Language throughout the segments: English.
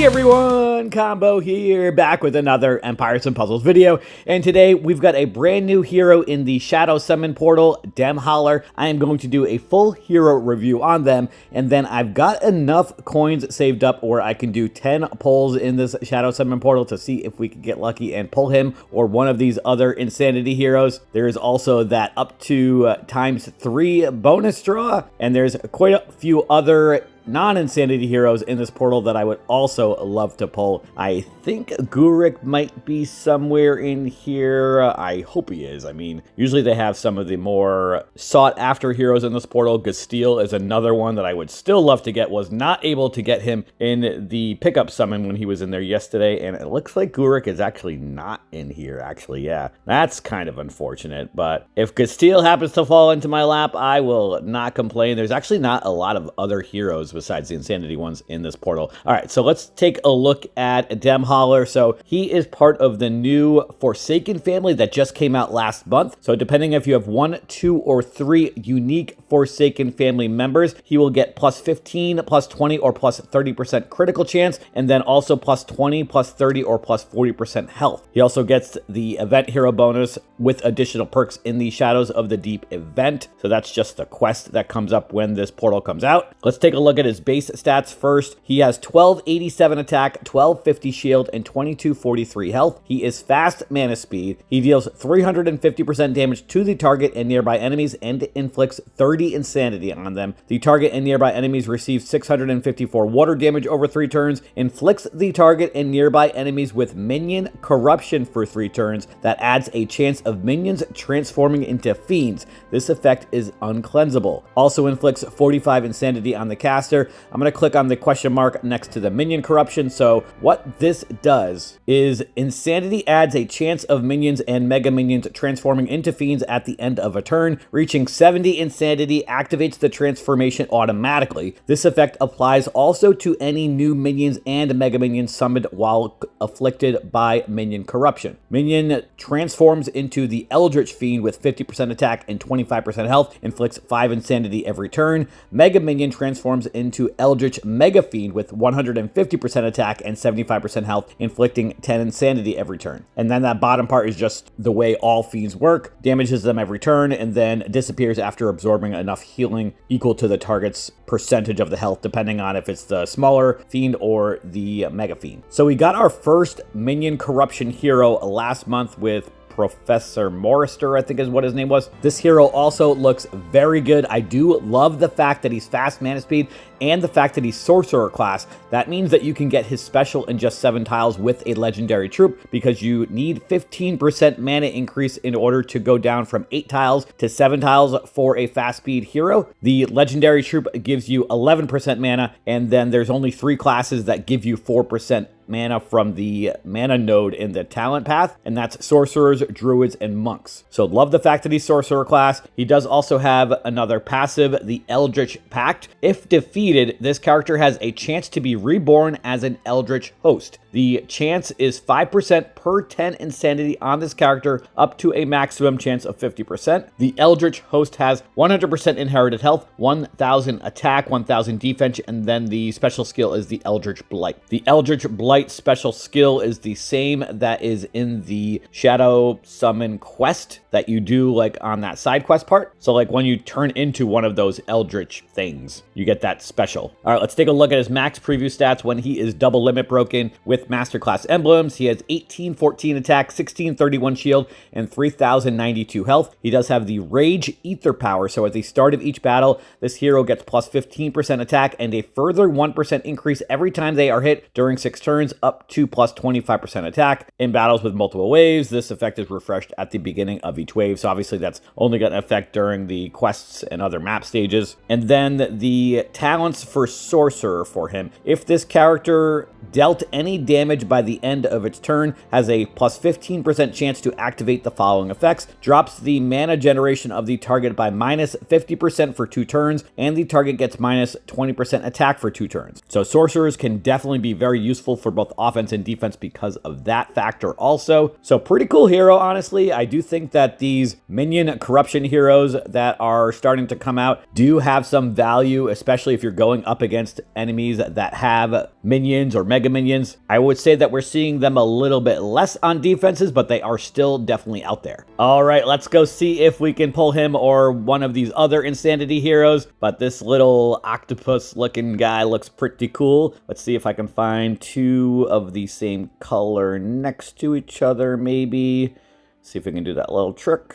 Hey everyone, Combo here, back with another Empires and Puzzles video, and today we've got a brand new hero in the Shadow Summon portal, Demholler. I am going to do a full hero review on them, and then I've got enough coins saved up where I can do 10 pulls in this Shadow Summon portal to see if we can get lucky and pull him or one of these other Insanity heroes. There is also that up to ×3 bonus draw, and there's quite a few other non-Insanity heroes in this portal that I would also love to pull. I think Gurik might be somewhere in here. I hope he is. I mean, usually they have some of the more sought-after heroes in this portal. Gasteel is another one that I would still love to get. Was not able to get him in the pickup summon when he was in there yesterday, and it looks like Gurik is actually not in here, actually. Yeah, that's kind of unfortunate, but if Gasteel happens to fall into my lap, I will not complain. There's actually not a lot of other heroes besides the Insanity ones in this portal. All right, so let's take a look at Demholler. So he is part of the new Forsaken family that just came out last month. So depending if you have 1, 2, or 3 unique Forsaken family members, he will get +15, +20, or +30% critical chance, and then also +20, +30, or +40% health. He also gets the event hero bonus with additional perks in the Shadows of the Deep event. So that's just the quest that comes up when this portal comes out. Let's take a look at his base stats first. He has 1287 attack, 1250 shield, and 2243 health. He is fast mana speed. He deals 350% damage to the target and nearby enemies and inflicts 30 insanity on them. The target and nearby enemies receive 654 water damage over 3 turns, inflicts the target and nearby enemies with minion corruption for 3 turns. That adds a chance of minions transforming into fiends. This effect is uncleansable. Also inflicts 45 insanity on the caster. I'm going to click on the question mark next to the minion corruption. So what this does is insanity adds a chance of minions and mega minions transforming into fiends at the end of a turn. Reaching 70 insanity activates the transformation automatically. This effect applies also to any new minions and mega minions summoned while afflicted by minion corruption. Minion transforms into the Eldritch Fiend with 50% attack and 25% health, inflicts 5 insanity every turn. Mega minion transforms into Eldritch Mega Fiend with 150% attack and 75% health, inflicting 10 insanity every turn. And then that bottom part is just the way all fiends work. Damages them every turn and then disappears after absorbing enough healing equal to the target's percentage of the health, depending on if it's the smaller fiend or the mega fiend. So we got our first minion corruption hero last month with Professor Morrister, I think is what his name was. This hero also looks very good. I do love the fact that he's fast mana speed and the fact that he's sorcerer class. That means that you can get his special in just 7 tiles with a legendary troop, because you need 15% mana increase in order to go down from 8 tiles to 7 tiles for a fast speed hero. The legendary troop gives you 11% mana, and then there's only 3 classes that give you 4% mana from the mana node in the talent path, and that's sorcerers, druids, and monks. So love the fact that he's sorcerer class. He does also have another passive, the Eldritch Pact. If defeated, this character has a chance to be reborn as an Eldritch host. The chance is 5% per 10 insanity on this character, up to a maximum chance of 50%. The Eldritch host has 100% inherited health, 1000 attack, 1000 defense, and then the special skill is the Eldritch Blight. The Eldritch Blight special skill is the same that is in the Shadow Summon quest that you do like on that side quest part. So like when you turn into one of those Eldritch things, you get that special. All right, let's take a look at his max preview stats when he is double limit broken with masterclass emblems. He has 1814 attack, 1631 shield, and 3092 health. He does have the Rage Ether power, so at the start of each battle, this hero gets plus 15% attack and a further 1% increase every time they are hit during 6 turns, up to plus 25% attack. In battles with multiple waves, this effect is refreshed at the beginning of each wave, so obviously that's only got an effect during the quests and other map stages. And then the talents for sorcerer for him. If this character dealt any damage damage by the end of its turn, has a plus 15% chance to activate the following effects, drops the mana generation of the target by minus 50% for 2 turns, and the target gets minus 20% attack for 2 turns. So sorcerers can definitely be very useful for both offense and defense because of that factor also. So pretty cool hero, honestly. I do think that these minion corruption heroes that are starting to come out do have some value, especially if you're going up against enemies that have minions or mega minions. I would say that we're seeing them a little bit less on defenses, but they are still definitely out there. All right, let's go see if we can pull him or one of these other insanity heroes. But this little octopus looking guy looks pretty cool. Let's see if I can find 2 of the same color next to each other, maybe. See if we can do that little trick.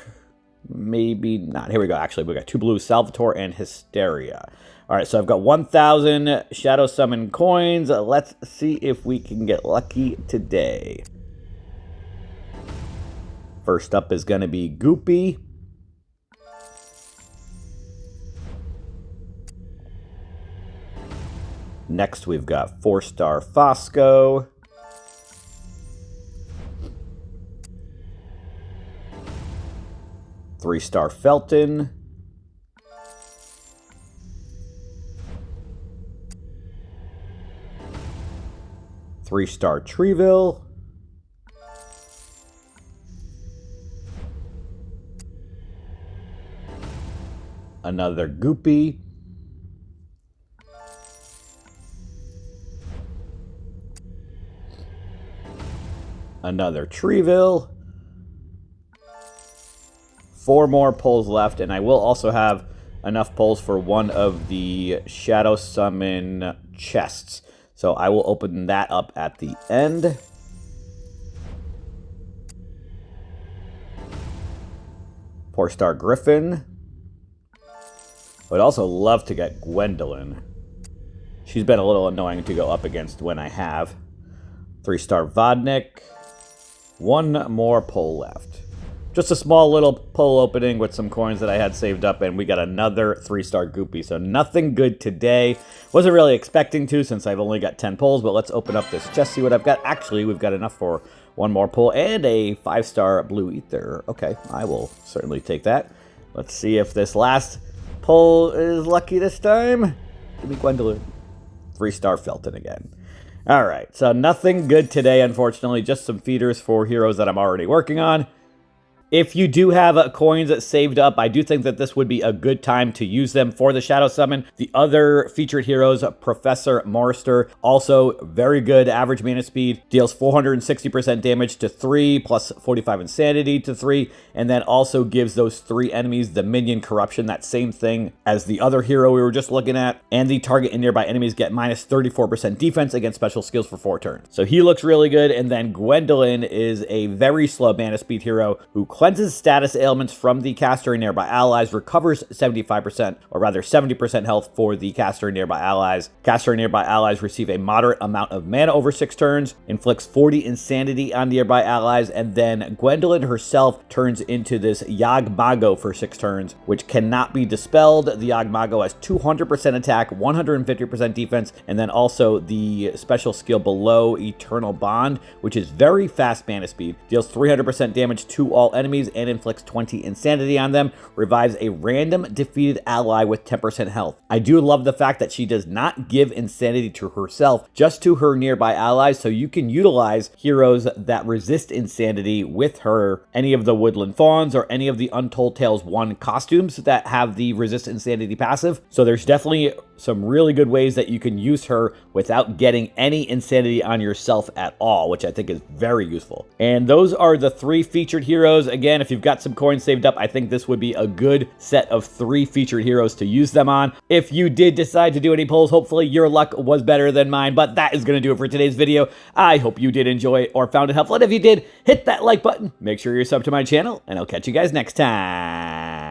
Maybe not. Here we go. Actually, we got 2 blues, Salvatore and Hysteria. All right, so I've got 1,000 Shadow Summon coins. Let's see if we can get lucky today. First up is going to be Goopy. Next, we've got 4-star Fosco. Three-star Felton. Three-star Treeville. Another Goopy. Another Treeville. 4 more pulls left, and I will also have enough pulls for one of the Shadow Summon chests. So I will open that up at the end. Four-star Griffin. Would also love to get Gwendolyn. She's been a little annoying to go up against when I have. 3-star Vodnik. 1 more pull left. Just a small little pull opening with some coins that I had saved up, and we got another 3-star Goopy. So nothing good today. Wasn't really expecting to since I've only got 10 pulls, but let's open up this chest, see what I've got. Actually, we've got enough for 1 more pull and a 5-star Blue Ether. Okay, I will certainly take that. Let's see if this last pull is lucky this time. Give me Gwendolyn. 3-star Felton again. All right, so nothing good today, unfortunately. Just some feeders for heroes that I'm already working on. If you do have coins saved up, I do think that this would be a good time to use them for the Shadow Summon. The other featured heroes, Professor Morster, also very good average mana speed, deals 460% damage to 3, plus 45 insanity to 3, and then also gives those 3 enemies the minion corruption, that same thing as the other hero we were just looking at, and the target and nearby enemies get minus 34% defense against special skills for 4 turns. So he looks really good, and then Gwendolyn is a very slow mana speed hero who cleanses status ailments from the caster and nearby allies, recovers 75%, or rather 70% health for the caster and nearby allies. Caster and nearby allies receive a moderate amount of mana over 6 turns, inflicts 40 insanity on nearby allies, and then Gwendolyn herself turns into this Yagmago for 6 turns, which cannot be dispelled. The Yagmago has 200% attack, 150% defense, and then also the special skill below Eternal Bond, which is very fast mana speed, deals 300% damage to all enemies, and inflicts 20 insanity on them, revives a random defeated ally with 10% health. I do love the fact that she does not give insanity to herself, just to her nearby allies, so you can utilize heroes that resist insanity with her, any of the Woodland Fawns or any of the Untold Tales 1 costumes that have the resist insanity passive. So there's definitely some really good ways that you can use her without getting any insanity on yourself at all, which I think is very useful. And those are the 3 featured heroes. Again, if you've got some coins saved up, I think this would be a good set of 3 featured heroes to use them on. If you did decide to do any pulls, hopefully your luck was better than mine, but that is going to do it for today's video. I hope you did enjoy it or found it helpful, and if you did, hit that like button, make sure you're subbed to my channel, and I'll catch you guys next time.